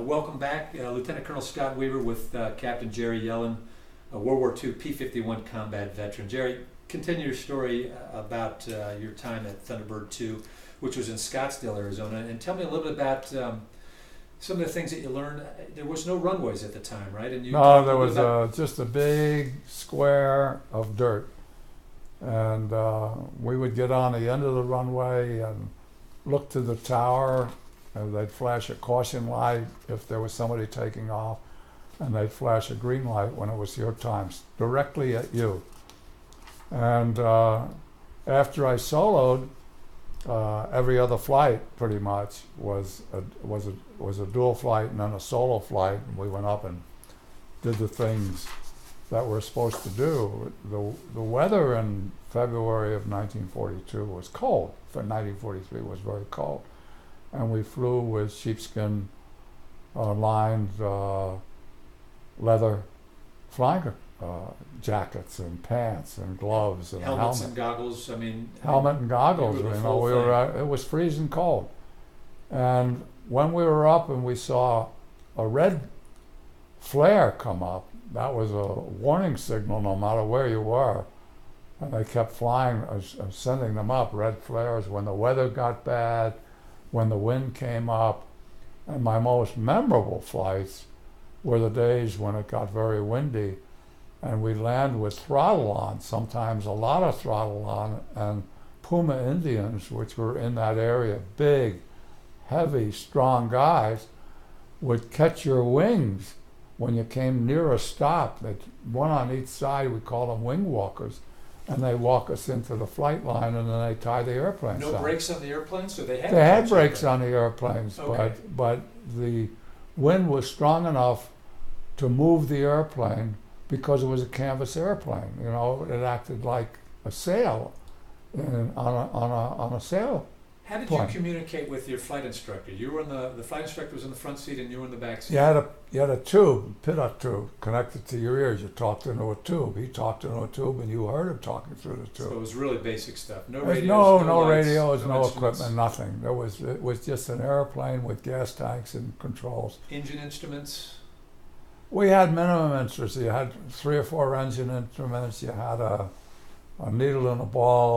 Welcome back, Lieutenant Colonel Scott Weaver with Captain Jerry Yellen, a World War II P-51 combat veteran. Jerry, continue your story about your time at Thunderbird 2, which was in Scottsdale, Arizona, and tell me a little bit about some of the things that you learned. There was no runways at the time, right? And no, there was just a big square of dirt, and we would get on the end of the runway and look to the tower, and they'd flash a caution light if there was somebody taking off, and they'd flash a green light when it was your time, directly at you. And after I soloed, every other flight pretty much was a dual flight and then a solo flight, and we went up and did the things that we're supposed to do. The weather in February of 1942 was cold. For 1943 was very cold, and we flew with sheepskin lined leather flying jackets and pants and gloves and helmets and goggles. Helmet and goggles. It was freezing cold, and when we were up and we saw a red flare come up, that was a warning signal no matter where you were. And they kept flying, sending them up, red flares, when the weather got bad, when the wind came up. And my most memorable flights were the days when it got very windy and we land with throttle on, sometimes a lot of throttle on, and Puma Indians, which were in that area, big, heavy, strong guys, would catch your wings when you came near a stop. They'd one on each side, we call them wing walkers, and they walk us into the flight line, and then they tie the airplanes No down. brakes on the airplanes, so they had brakes on the airplanes, okay. but the wind was strong enough to move the airplane because it was a canvas airplane. You know, it acted like a sail on a sail. How did you communicate with your flight instructor? You were the flight instructor was in the front seat and you were in the back seat. You had a tube, pit-up tube, connected to your ears. You talked into a tube. He talked into a tube, and you heard him talking through the tube. So it was really basic stuff. No radios, no lights, radios, no instruments. equipment, nothing. It was just an airplane with gas tanks and controls. Engine instruments? We had minimum instruments. You had 3 or 4 engine instruments. You had a needle and a ball.